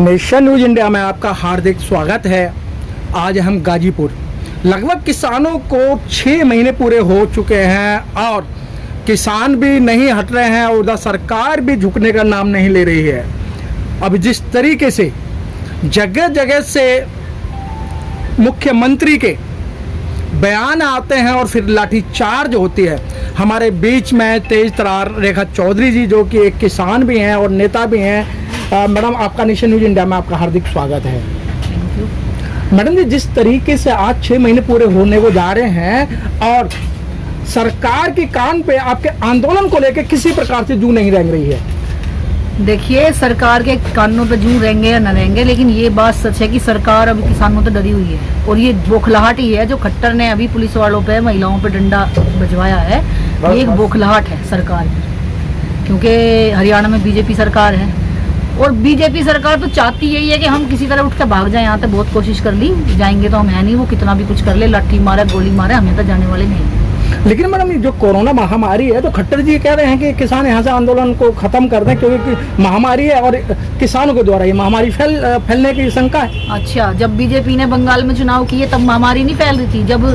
Nation news India में आपका हार्दिक स्वागत है। आज हम गाजीपुर लगभग किसानों को 6 महीने पूरे हो चुके हैं और किसान भी नहीं हट रहे हैं और उधर सरकार भी झुकने का नाम नहीं ले रही है। अब जिस तरीके से जगह जगह से मुख्यमंत्री के बयान आते हैं और फिर लाठीचार्ज होती है, हमारे बीच में तेज तरार रेखा चौधरी जी जो कि एक किसान भी हैं और नेता भी हैं। मैडम, आपका नेशन न्यूज इंडिया में आपका हार्दिक स्वागत है। मैडम जी, जिस तरीके से आज 6 महीने पूरे होने को जा रहे हैं और सरकार के कान पे आपके आंदोलन को लेकर किसी प्रकार से जू नहीं रेंग रही है। देखिए, सरकार के कानों पे जू रहेंगे या न रहेंगे, लेकिन ये बात सच है कि सरकार अभी किसानों से डरी हुई है और ये बौखलाहट ही है जो खट्टर ने अभी पुलिस वालों पे, महिलाओं पे डंडा बजवाया है। ये एक बौखलाहट है सरकार की, क्योंकि हरियाणा में बीजेपी सरकार है और बीजेपी सरकार तो चाहती यही है कि हम किसी तरह उठ के भाग जाए। यहाँ तक बहुत कोशिश कर ली, जाएंगे तो हम है नहीं, वो कितना भी कुछ कर ले, लाठी मारे, गोली मारे, हमें तो जाने वाले नहीं। लेकिन मैडम, जो कोरोना महामारी है तो खट्टर जी कह रहे हैं कि किसान यहाँ से आंदोलन को खत्म कर दें क्योंकि महामारी है और किसानों के द्वारा ये महामारी फैलने की शंका है। अच्छा, जब बीजेपी ने बंगाल में चुनाव किए तब महामारी नहीं फैल रही थी? जब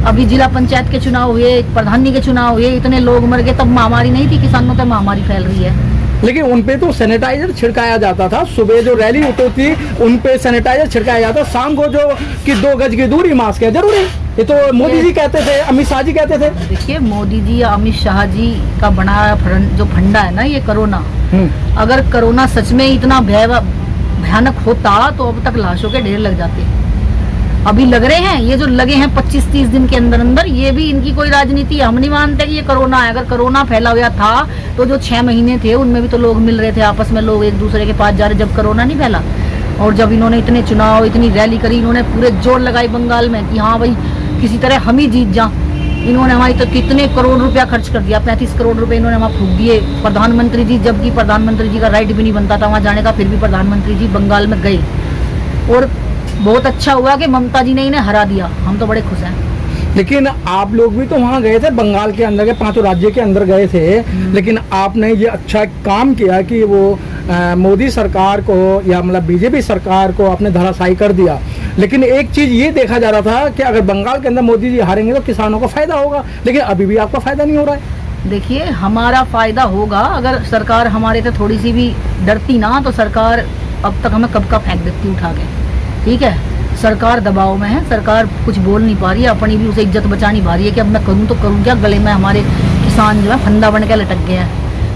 अभी जिला पंचायत के चुनाव हुए, प्रधानी के चुनाव हुए, इतने लोग मर गए, तब महामारी नहीं थी? किसानों पर महामारी फैल रही है। लेकिन उनपे तो सैनिटाइजर छिड़काया जाता था। सुबह जो रैली होती थी उनपे सैनिटाइजर छिड़काया जाता, शाम को जो कि 2 गज की दूरी, मास्क है जरूरी। ये तो मोदी जी कहते थे, अमित शाह जी कहते थे। देखिए, मोदी जी या अमित शाह जी का बना जो फंडा है ना, ये कोरोना, अगर कोरोना सच में इतना भयानक होता तो अब तक लाशों के ढेर लग जाते। अभी लग रहे हैं, ये जो लगे हैं 25-30 दिन के अंदर अंदर, ये भी इनकी कोई राजनीति है। हम नहीं मानते कि ये कोरोना है। अगर कोरोना फैला हुआ था तो जो 6 महीने थे उनमें भी तो लोग मिल रहे थे आपस में, लोग एक दूसरे के पास जा रहे, जब कोरोना नहीं फैला। और जब इन्होंने इतने चुनाव, इतनी रैली करी, इन्होंने पूरे जोर लगाई बंगाल में कि हाँ भाई किसी तरह हम ही जीत जा। इन्होंने हमारी तो कितने करोड़ रुपया खर्च कर दिया, 35 करोड़ रुपए इन्होंने वहाँ फूक दिए। प्रधानमंत्री जी, जबकि प्रधानमंत्री जी का राइट भी नहीं बनता था वहाँ जाने का, फिर भी प्रधानमंत्री जी बंगाल में गए और बहुत अच्छा हुआ कि ममता जी ने इन्हें हरा दिया। हम तो बड़े खुश हैं। लेकिन आप लोग भी तो वहाँ गए थे, बंगाल के अंदर के 5 राज्य के अंदर गए थे, लेकिन आपने ये अच्छा काम किया कि वो मोदी सरकार को या मतलब बीजेपी सरकार को आपने धराशायी कर दिया। लेकिन एक चीज ये देखा जा रहा था कि अगर बंगाल के अंदर मोदी जी हारेंगे तो किसानों को फायदा होगा, लेकिन अभी भी आपका फायदा नहीं हो रहा है। देखिए, हमारा फायदा होगा अगर सरकार हमारे से थोड़ी सी भी डरती ना, तो सरकार अब तक हमें कब का फेंक देती उठा के। ठीक है, सरकार दबाव में है, सरकार कुछ बोल नहीं पा रही है, अपनी भी उसे इज्जत बचा नहीं पा रही है कि अब मैं करूँ तो करूँ क्या। गले में हमारे किसान जो है फंदा बन के लटक गए हैं,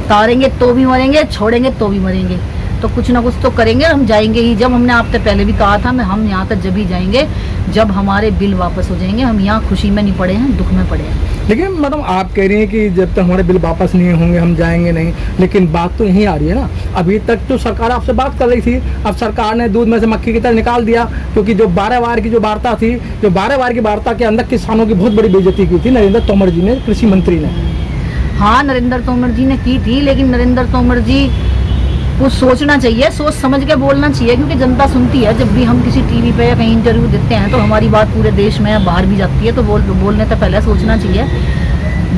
तारेंगे तो भी मरेंगे, छोड़ेंगे तो भी मरेंगे, तो कुछ ना कुछ तो करेंगे। हम जाएंगे ही, जब हमने आपसे पहले भी कहा था, हम यहाँ तक जब ही जाएंगे जब हमारे बिल वापस हो जाएंगे। हम यहाँ खुशी में नहीं पड़े हैं, दुख में पड़े हैं। लेकिन मैडम, आप कह रही हैं कि जब तक हमारे बिल वापस नहीं होंगे हम जाएंगे नहीं, लेकिन बात तो यही आ रही है ना, अभी तक तो सरकार आपसे बात कर रही थी, अब सरकार ने दूध में से मक्खी की तरह निकाल दिया। क्योंकि जो 12 वार की जो वार्ता थी, जो 12 वार की वार्ता के अंदर किसानों की बहुत बड़ी बेइज्जती की थी नरेंद्र तोमर जी ने, कृषि मंत्री ने। हाँ, नरेंद्र तोमर जी ने की थी, लेकिन नरेंद्र तोमर जी कुछ सोचना चाहिए, सोच समझ के बोलना चाहिए, क्योंकि जनता सुनती है। जब भी हम किसी टीवी पे या कहीं इंटरव्यू देते हैं तो हमारी बात पूरे देश में या बाहर भी जाती है, तो बोलने से पहले सोचना चाहिए।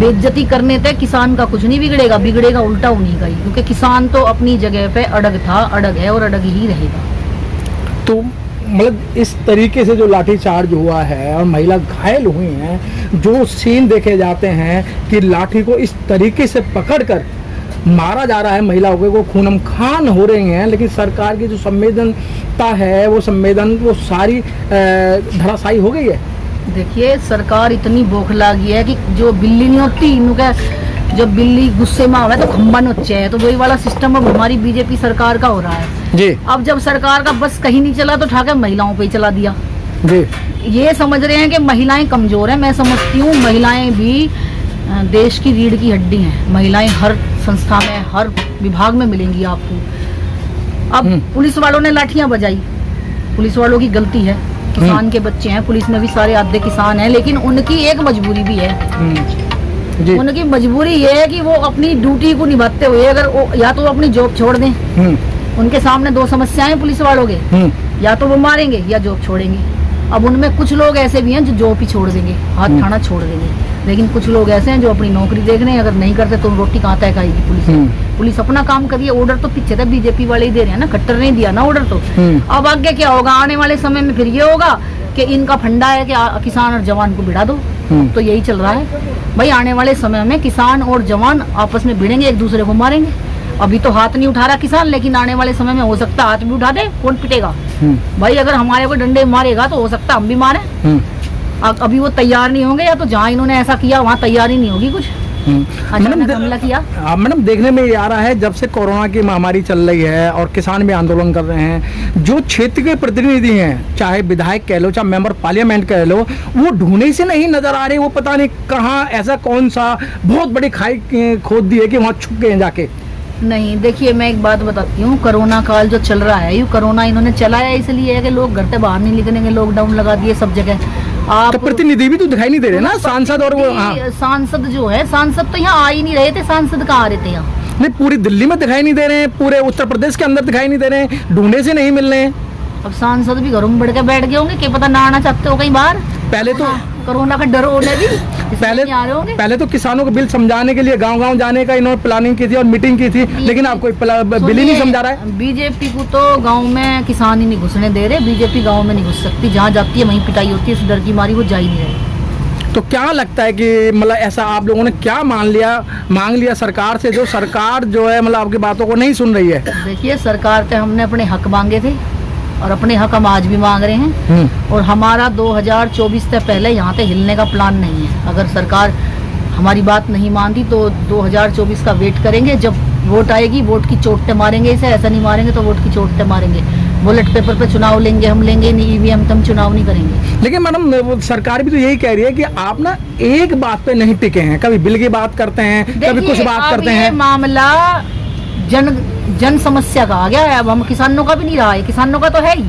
बेइज्जती करने से किसान का कुछ नहीं बिगड़ेगा, बिगड़ेगा उल्टा उन्हीं का ही, क्योंकि किसान तो अपनी जगह पे अड़ग था, अड़ग है और अड़ग ही रहेगा। तो मतलब इस तरीके से जो लाठीचार्ज हुआ है और महिला घायल हुई हैं, जो सीन देखे जाते हैं कि लाठी को इस तरीके से पकड़कर मारा जा रहा है, महिलाओं को खूनम खान हो रही हैं, लेकिन सरकार की जो संवेदनता है वो सारी धराशायी हो गई है। देखिए, सरकार इतनी बौखला गई है कि जो बिल्ली नहीं होती, इनका जब बिल्ली गुस्से में आवे तो खंबा नोचे है, तो वही वाला सिस्टम अब हमारी बीजेपी सरकार का हो रहा है जी। अब जब सरकार का बस कहीं नहीं चला तो ठाकर महिलाओं पे ही चला दिया जी। ये समझ रहे हैं कि महिलाएं कमजोर हैं। मैं समझती हूँ महिलाएं भी देश की रीढ़ की हड्डी हैं। महिलाएं हर संस्था में, हर विभाग में मिलेंगी आपको। अब पुलिस वालों ने लाठियां बजाई, पुलिस वालों की गलती है। किसान के बच्चे हैं, पुलिस में भी सारे आधे किसान हैं, लेकिन उनकी एक मजबूरी भी है जी। उनकी मजबूरी ये है कि वो अपनी ड्यूटी को निभाते हुए अगर या तो वो अपनी जॉब छोड़ दें। उनके सामने 2 समस्याएं पुलिस वालों के, या तो वो मारेंगे या जॉब छोड़ेंगे। अब उनमें कुछ लोग ऐसे भी हैं जो जॉब ही छोड़ देंगे, हाथ खाना छोड़ देंगे। लेकिन कुछ लोग ऐसे हैं जो अपनी नौकरी देख रहे हैं, अगर नहीं करते तो रोटी कहाँ तय खाएगी पुलिस। पुलिस अपना काम करिए। ऑर्डर तो पीछे तक बीजेपी वाले ही दे रहे हैं ना, खट्टर नहीं दिया ना ऑर्डर तो। अब आगे क्या होगा आने वाले समय में, फिर ये होगा कि इनका फंडा है कि किसान और जवान को भिड़ा दो। तो यही चल रहा है भाई। आने वाले समय में किसान और जवान आपस में भिड़ेंगे, एक दूसरे को मारेंगे। अभी तो हाथ नहीं उठा रहा किसान, लेकिन आने वाले समय में हो सकता है हाथ भी उठा दे। कौन पिटेगा भाई? अगर हमारे को डंडे मारेगा तो हो सकता है हम भी मारे। अभी वो तैयार नहीं होंगे, या तो जहाँ इन्होंने ऐसा किया वहाँ तैयारी नहीं होगी कुछ। हमला किया। मैडम देखने में ये आ रहा है जब से कोरोना की महामारी चल रही है और किसान भी आंदोलन कर रहे हैं, जो क्षेत्र के प्रतिनिधि हैं, चाहे विधायक कह लो चाहे मेंबर पार्लियामेंट कह लो, वो ढूंढने से नहीं नजर आ रहे। वो पता नहीं कहाँ ऐसा कौन सा बहुत बड़ी खाई खोद दी है कि वहाँ छुप गए जाके। नहीं देखिए, मैं एक बात बताती हूँ, कोरोना काल जो चल रहा है, ये कोरोना इन्होंने चलाया इसलिए है कि लोग घर से बाहर नहीं निकलेंगे, लॉकडाउन लगा दिए सब जगह। आप तो प्रतिनिधि भी तो दिखाई नहीं दे रहे ना, सांसद और वो। हाँ। सांसद जो है, सांसद तो यहाँ आ ही नहीं रहे थे। सांसद कहाँ आ रहे थे यहाँ? नहीं, पूरी दिल्ली में दिखाई नहीं दे रहे हैं, पूरे उत्तर प्रदेश के अंदर दिखाई नहीं दे रहे हैं, ढूंढने से नहीं मिल रहे हैं। अब सांसद भी घरों में बढ़ के बैठ गए होंगे, क्या पता ना आना चाहते हो कहीं बाहर। पहले तो कोरोना का डर होने भी पहले तो किसानों को बिल समझाने के लिए गांव-गांव जाने का इन्होंने प्लानिंग की थी और मीटिंग की थी, लेकिन आपको बिल ही नहीं समझा रहा है। बीजेपी को तो गांव में किसान ही नहीं घुसने दे रहे। बीजेपी गांव में नहीं घुस सकती, जहाँ जाती है वहीं पिटाई होती है। इस डर की मारी वो जा ही नहीं रही। तो क्या लगता है कि मतलब ऐसा आप लोगों ने क्या मांग लिया सरकार से, जो सरकार जो है मतलब आपकी बातों को नहीं सुन रही है? देखिए, सरकार से हमने अपने हक मांगे थे और अपने हक हम आज भी मांग रहे हैं। और हमारा 2024 से पहले यहाँ से हिलने का प्लान नहीं है। अगर सरकार हमारी बात नहीं मानती तो 2024 का वेट करेंगे। जब वोट आएगी, वोट की चोट पे मारेंगे इसे। ऐसा नहीं मारेंगे तो वोट की चोट पे मारेंगे। बुलेट पेपर पे चुनाव लेंगे, हम लेंगे नहीं ईवीएम, हम चुनाव नहीं करेंगे। लेकिन मैडम सरकार भी तो यही कह रही है कि आप ना एक बात पे नहीं टिके हैं। कभी बिल की बात करते हैं, कभी कुछ बात करते हैं। मामला जन समस्या का आ गया है। अब हम किसानों का भी नहीं रहा है, किसानों का तो है ही,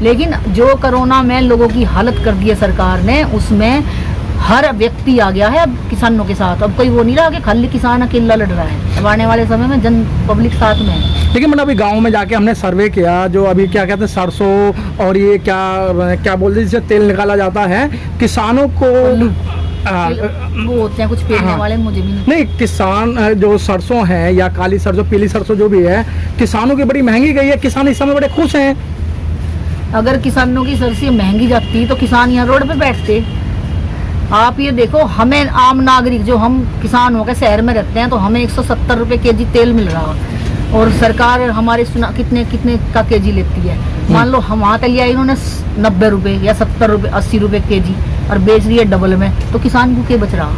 लेकिन जो कोरोना में लोगों की हालत कर दी है सरकार ने, उसमें हर व्यक्ति आ गया है अब किसानों के साथ। अब कोई वो नहीं रहा कि खाली किसान अकेला लड़ रहा है। अब आने वाले समय में जन पब्लिक साथ में है। लेकिन मैंने अभी गांव में जाके हमने सर्वे किया, जो अभी क्या कहते हैं सरसों और ये क्या बोलते हैं जिससे तेल निकाला जाता है, किसानों को वो होते हैं कुछ पेरने वाले, मुझे भी नहीं। किसान जो सरसों है या काली सरसों, पीली सरसों जो भी है, किसानों की बड़ी महंगी गई है। किसान इस समय बड़े खुश हैं। अगर किसानों की सरसों महंगी जाती तो किसान यहाँ रोड पे बैठते। आप ये देखो, हमें आम नागरिक जो हम किसान होकर शहर में रहते हैं, तो हमें 170 रुपए केजी तेल मिल रहा है और सरकार हमारे कितने का केजी लेती है। मान लो हम वहाँ लिया इन्होंने 90 रुपए या 70 रुपए 80 रुपए केजी और बेच रही है डबल में, तो किसान को क्या बच रहा?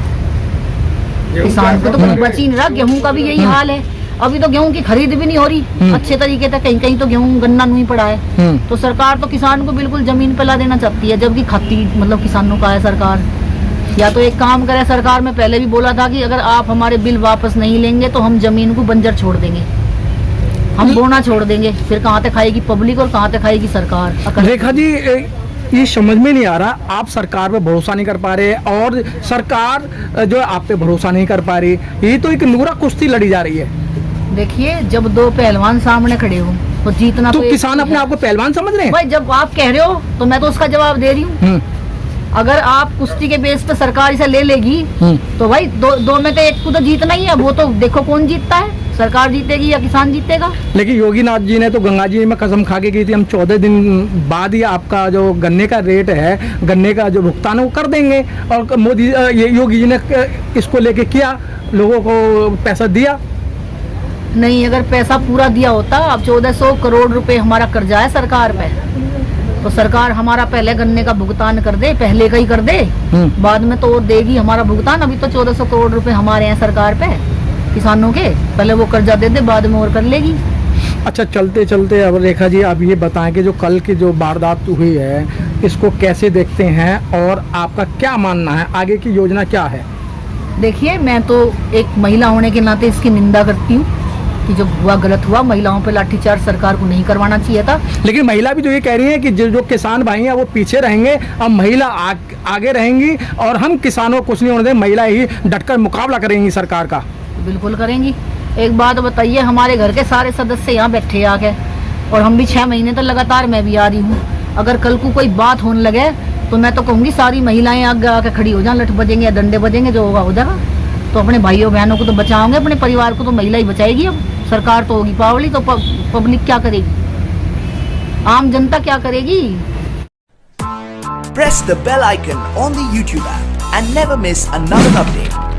किसान को तो कुछ बच ही नहीं रहा। गेहूं का भी यही हाल है। अभी तो गेहूं की खरीद भी नहीं हो रही अच्छे तरीके से। कहीं कहीं तो गेहूं गन्ना नहीं पड़ा है। तो सरकार तो किसान को बिल्कुल जमीन पे ला देना चाहती है, जबकि खाती मतलब किसानों का है सरकार। या तो एक काम करे, सरकार में पहले भी बोला था कि अगर आप हमारे बिल वापस नहीं लेंगे तो हम जमीन को बंजर छोड़ देंगे, हम बोना छोड़ देंगे। फिर कहाँ तक खाएगी पब्लिक और कहाँ तक खाएगी सरकार? रेखा जी, ये समझ में नहीं आ रहा, आप सरकार पे भरोसा नहीं कर पा रहे और सरकार जो है आप पे भरोसा नहीं कर पा रही। ये तो एक नूरा कुश्ती लड़ी जा रही है। देखिए, जब दो पहलवान सामने खड़े हो तो जीतना तो किसान अपने आप को पहलवान समझ रहे हैं। भाई जब आप कह रहे हो तो मैं तो उसका जवाब दे रही हूँ। अगर आप कुश्ती के बेस पे सरकार इसे ले लेगी तो भाई दो में तो एक को तो जीतना ही है। वो तो देखो कौन जीतता है, सरकार जीतेगी या किसान जीतेगा। लेकिन योगीनाथ जी ने तो गंगा जी में कसम खा के की थी, हम 14 दिन बाद ही आपका जो गन्ने का रेट है, गन्ने का जो भुगतान है वो कर देंगे। और मोदी योगी जी ने इसको लेके किया, लोगों को पैसा दिया नहीं। अगर पैसा पूरा दिया होता, अब 1400 करोड़ रुपए हमारा कर्जा है सरकार पे, तो सरकार हमारा पहले गन्ने का भुगतान कर दे, पहले का ही कर दे, बाद में तो और देगी हमारा भुगतान। अभी तो 1400 करोड़ रुपए हमारे हैं सरकार पे किसानों के, पहले वो कर्जा दे दे, बाद में और कर लेगी। अच्छा, चलते चलते अब रेखा जी आप ये बताएं कि जो कल की जो वारदात हुई है इसको कैसे देखते हैं और आपका क्या मानना है, आगे की योजना क्या है? देखिए, मैं तो एक महिला होने के नाते इसकी निंदा करती हूँ कि जो हुआ गलत हुआ। महिलाओं पे लाठीचार्ज सरकार को नहीं करवाना चाहिए था। लेकिन महिला भी तो ये कह रही है कि जो किसान भाई हैं वो पीछे रहेंगे, अब महिला आगे रहेंगी और हम किसानों को कुछ नहीं होने दें, महिला ही डटकर मुकाबला करेंगी सरकार का। बिल्कुल करेंगी। एक बात बताइए, हमारे घर के सारे सदस्य यहाँ बैठे आके और हम भी 6 महीने तक लगातार मैं भी आ रही हूँ। अगर कल को कोई बात होने लगे तो मैं तो कहूंगी सारी महिलाएं आगे आके खड़ी हो जाएं, लठ बजेंगे या डंडे बजेंगे, जो होगा हो जाएगा। तो अपने भाइयों बहनों को तो बचाओगे, अपने परिवार को तो महिला ही बचाएगी। अब सरकार तो होगी पावली, तो पब्लिक क्या करेगी, आम जनता क्या करेगी। Press the bell icon on the YouTube app and never miss another update.